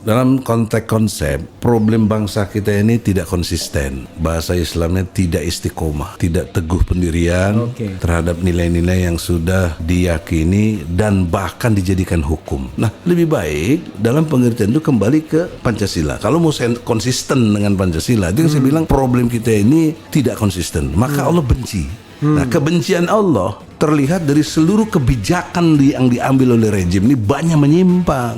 Dalam konteks konsep, problem bangsa kita ini tidak konsisten. Bahasa Islamnya tidak istiqomah, tidak teguh pendirian terhadap nilai-nilai yang sudah diyakini dan bahkan dijadikan hukum. Nah, lebih baik dalam pengertian itu kembali ke Pancasila. Kalau mau konsisten dengan Pancasila, itu saya bilang problem kita ini tidak konsisten. Maka Allah benci. Nah, kebencian Allah terlihat dari seluruh kebijakan yang diambil oleh rejim ini banyak menyimpang.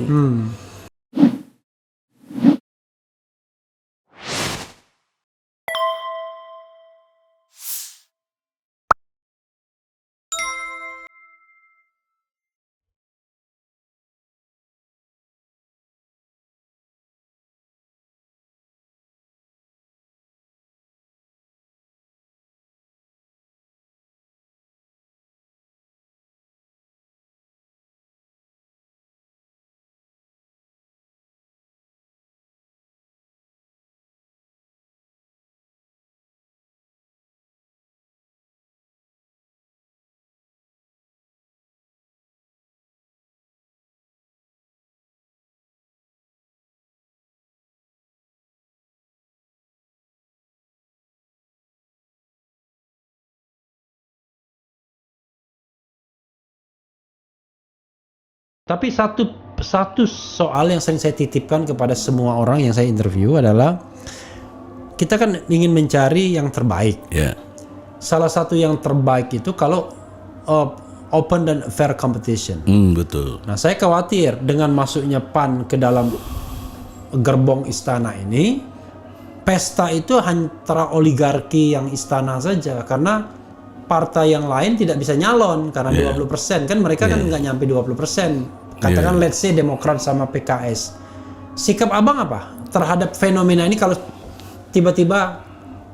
Tapi satu soal yang sering saya titipkan kepada semua orang yang saya interview adalah kita kan ingin mencari yang terbaik. Salah satu yang terbaik itu kalau open dan fair competition. Betul. Nah, saya khawatir dengan masuknya PAN ke dalam gerbong istana ini, pesta itu antara oligarki yang istana saja, karena partai yang lain tidak bisa nyalon karena 20%. Kan mereka kan nggak nyampe 20%. Katakan let's say Demokrat sama PKS. Sikap abang apa terhadap fenomena ini kalau tiba-tiba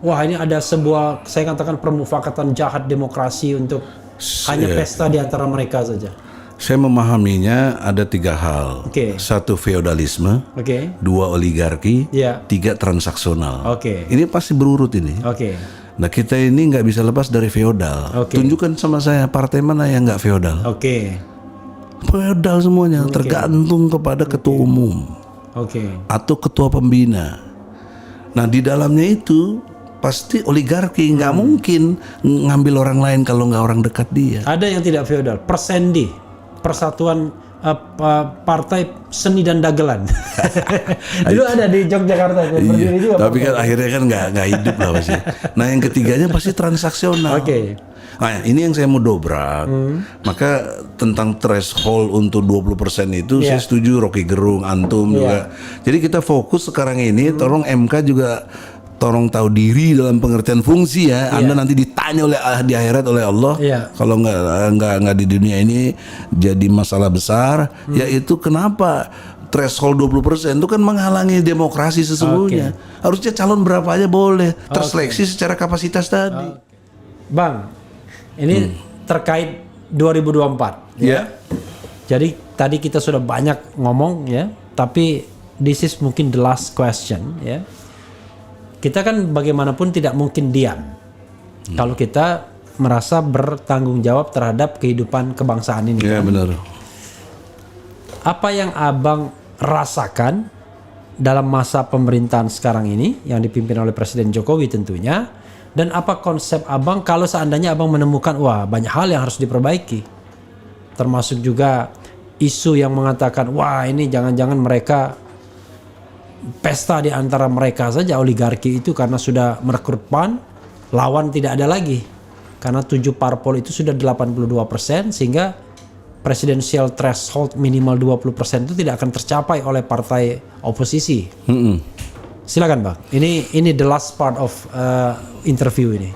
wah ini ada sebuah, saya katakan, permufakatan jahat demokrasi untuk hanya pesta di antara mereka saja? Saya memahaminya ada tiga hal. Satu, feodalisme. Dua, oligarki. Tiga, transaksional. Ini pasti berurut ini. Nah, kita ini nggak bisa lepas dari feodal. Tunjukkan sama saya partai mana yang nggak feodal. Feodal semuanya, tergantung kepada ketua umum atau ketua pembina. Nah, di dalamnya itu pasti oligarki, nggak mungkin ngambil orang lain kalau nggak orang dekat dia. Ada yang tidak feodal, Persendi, Persatuan Partai Seni dan Dagelan. Dulu ada di Yogyakarta. Tapi kan akhirnya kan nggak hidup lah pasti. Nah, yang ketiganya pasti transaksional. Nah, ini yang saya mau dobrak. Maka tentang threshold untuk 20% itu saya setuju, Rocky Gerung, Antum juga. Jadi kita fokus sekarang ini, tolong MK juga tolong tahu diri dalam pengertian fungsi ya. Anda nanti ditanya oleh di akhirat oleh Allah. Kalau nggak di dunia ini jadi masalah besar, yaitu kenapa threshold 20% itu kan menghalangi demokrasi sesungguhnya. Harusnya calon berapa aja boleh, terseleksi secara kapasitas tadi. Bang, ini terkait 2024 Jadi tadi kita sudah banyak ngomong tapi this is mungkin the last question Kita kan bagaimanapun tidak mungkin diam kalau kita merasa bertanggung jawab terhadap kehidupan kebangsaan ini. Benar. Apa yang abang rasakan dalam masa pemerintahan sekarang ini yang dipimpin oleh Presiden Jokowi tentunya, dan apa konsep abang kalau seandainya abang menemukan wah banyak hal yang harus diperbaiki, termasuk juga isu yang mengatakan wah ini jangan-jangan mereka pesta di antara mereka saja oligarki itu karena sudah merekrut PAN, lawan tidak ada lagi karena 7 parpol itu sudah 82%, sehingga presidensial threshold minimal 20% itu tidak akan tercapai oleh partai oposisi. Silakan Bang, ini the last part of interview ini.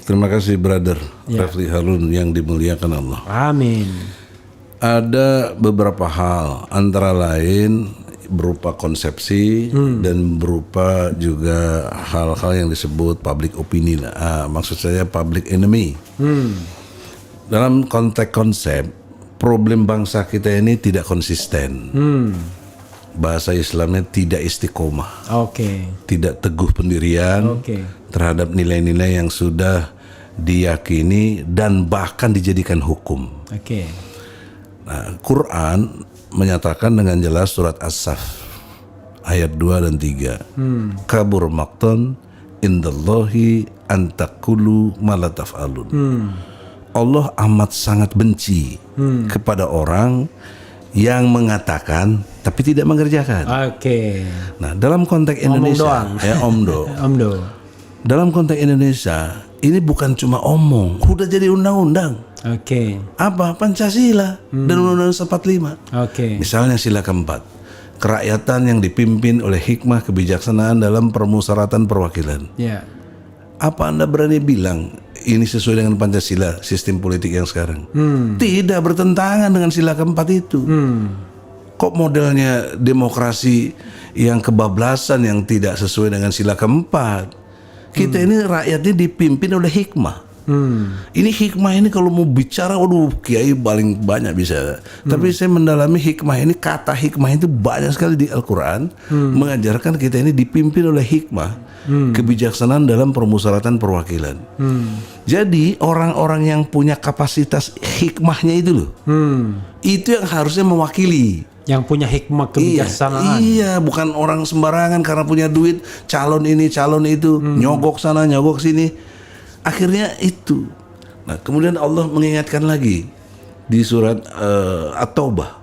Terima kasih brother Refli Harun yang dimuliakan Allah. Amin. Ada beberapa hal, antara lain berupa konsepsi dan berupa juga hal-hal yang disebut public opinion. Maksud saya public enemy. Dalam konteks konsep, problem bangsa kita ini tidak konsisten. Bahasa Islamnya tidak istiqomah. Tidak teguh pendirian terhadap nilai-nilai yang sudah diyakini dan bahkan dijadikan hukum. Nah, Quran menyatakan dengan jelas surat As-Saff ayat 2 dan 3. Kabur maqtan indallahi antakulu malataf'alun. Allah amat sangat benci kepada orang yang mengatakan tapi tidak mengerjakan. Oke. Nah, dalam konteks Indonesia, Omdo. Dalam konteks Indonesia, ini bukan cuma omong, udah jadi undang-undang. Oke. Apa? Pancasila dan Undang-Undang 45. Oke. Misalnya sila keempat, kerakyatan yang dipimpin oleh hikmah kebijaksanaan dalam permusyawaratan perwakilan. Ya. Apa Anda berani bilang ini sesuai dengan Pancasila, sistem politik yang sekarang? Tidak, bertentangan dengan sila keempat itu. Kok modelnya demokrasi yang kebablasan yang tidak sesuai dengan sila keempat? Kita ini rakyatnya dipimpin oleh hikmah. Ini hikmah ini kalau mau bicara, waduh, kiai paling banyak bisa. Tapi saya mendalami hikmah ini, kata hikmah itu banyak sekali di Al-Quran, mengajarkan kita ini dipimpin oleh hikmah, kebijaksanaan dalam permusyawaratan perwakilan. Jadi orang-orang yang punya kapasitas hikmahnya itu loh, itu yang harusnya mewakili. Yang punya hikmah kebijaksanaan. Iya, bukan orang sembarangan karena punya duit, calon ini, calon itu, nyogok sana, nyogok sini. Akhirnya itu. Nah, kemudian Allah mengingatkan lagi di surat At-Taubah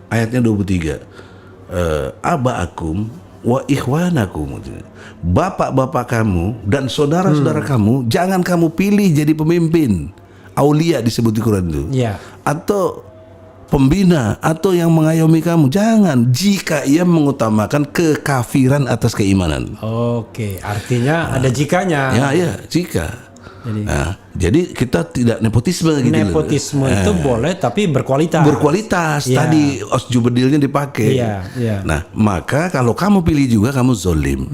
ayatnya 23. Aba'akum wa ikhwanakum. Bapak-bapak kamu dan saudara-saudara kamu jangan kamu pilih jadi pemimpin. Aulia disebut di Quran itu. Ya. Atau pembina atau yang mengayomi kamu, jangan, jika ia mengutamakan kekafiran atas keimanan. Oke, artinya ada jikanya. Ya, jika. Jadi kita tidak nepotisme gitu. Nepotisme itu boleh tapi berkualitas. Berkualitas. Ya. Tadi osjubedilnya dipakai. Iya. Nah, maka kalau kamu pilih juga kamu zolim.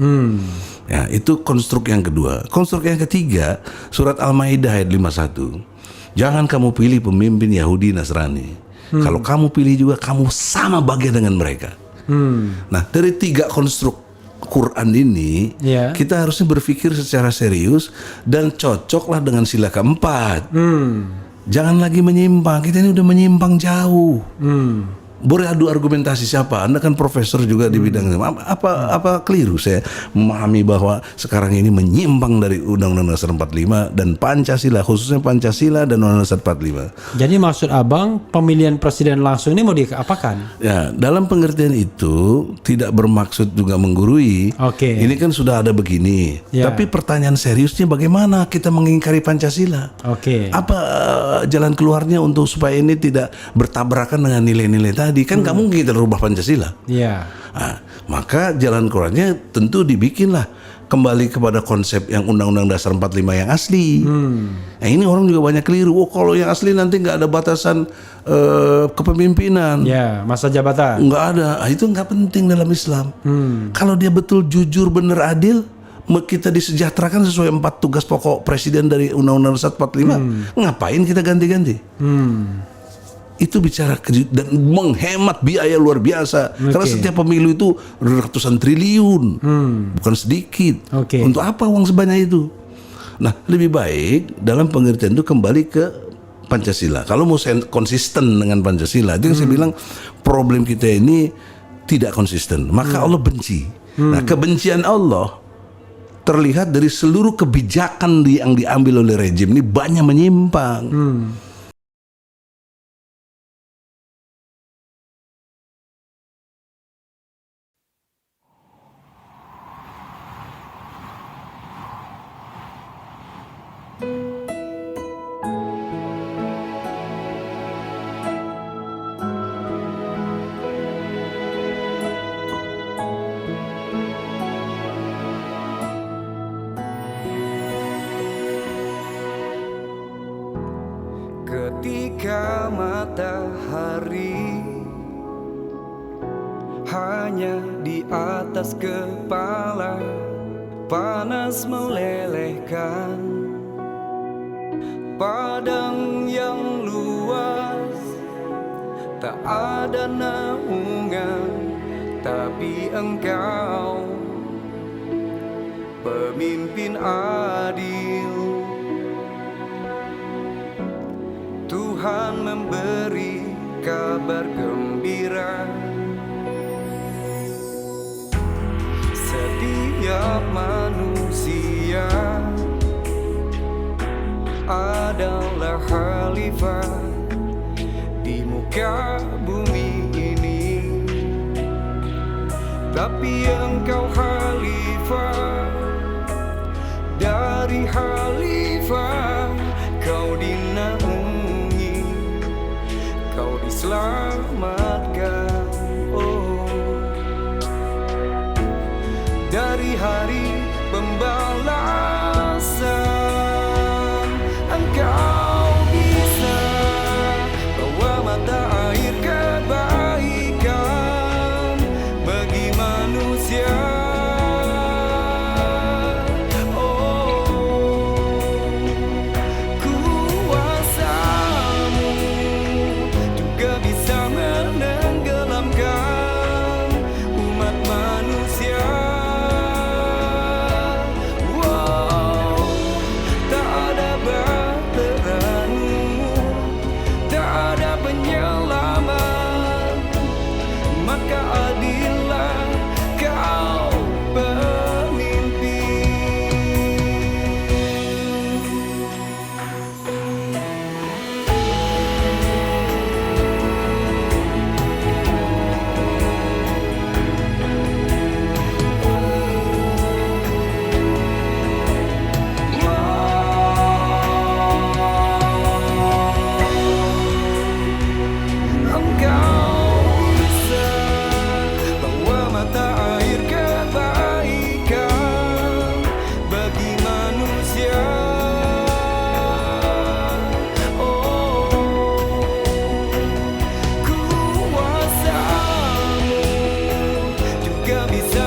Ya, itu konstruk yang kedua. Konstruk yang ketiga, surat Al-Maidah ayat 51. Jangan kamu pilih pemimpin Yahudi Nasrani. Kalau kamu pilih juga kamu sama bagian dengan mereka. Nah, dari tiga konstruk Quran ini, kita harusnya berpikir secara serius dan cocoklah dengan sila keempat. Jangan lagi menyimpang. Kita ini udah menyimpang jauh. Boleh adu argumentasi siapa? Anda kan profesor juga di bidang itu. Apa keliru saya memahami bahwa sekarang ini menyimpang dari Undang-Undang Dasar 45 dan Pancasila, khususnya Pancasila dan Undang-Undang Dasar 45. Jadi maksud Abang pemilihan presiden langsung ini mau diapakan? Ya, dalam pengertian itu tidak bermaksud juga menggurui. Oke. Ini kan sudah ada begini. Ya. Tapi pertanyaan seriusnya bagaimana kita mengingkari Pancasila? Oke. Apa jalan keluarnya untuk supaya ini tidak bertabrakan dengan nilai-nilai tadi? Kan nggak mungkin kita rubah Pancasila. Iya. Nah, maka jalan keluarnya tentu dibikinlah kembali kepada konsep yang Undang-Undang Dasar 45 yang asli. Nah, ini orang juga banyak keliru. Oh, kalau yang asli nanti nggak ada batasan kepemimpinan. Ya, masa jabatan. Nggak ada. Nah, itu nggak penting dalam Islam. Kalau dia betul jujur, benar, adil, kita disejahterakan sesuai 4 tugas pokok presiden dari Undang-Undang Dasar 45. Ngapain kita ganti-ganti? Itu bicara dan menghemat biaya luar biasa. Karena setiap pemilu itu ratusan triliun, bukan sedikit. Untuk apa uang sebanyak itu? Nah, lebih baik dalam pengertian itu kembali ke Pancasila. Kalau mau konsisten dengan Pancasila, itu yang saya bilang problem kita ini tidak konsisten. Maka Allah benci. Nah, kebencian Allah terlihat dari seluruh kebijakan yang diambil oleh rejim ini banyak menyimpang. Ketika matahari hanya di atas kepala, panas melelehkan padang yang luas, tak ada naungan, tapi Engkau pemimpin adil. Tuhan memberi kabar gembira, setiap manusia adalah khalifah di muka bumi ini. Tapi engkau khalifah dari khalifah, kau dinaungi, kau diselamatkan. Oh, dari hari pembalasan engkau bisa bawa mata air kebaikan bagi manusia. Bisa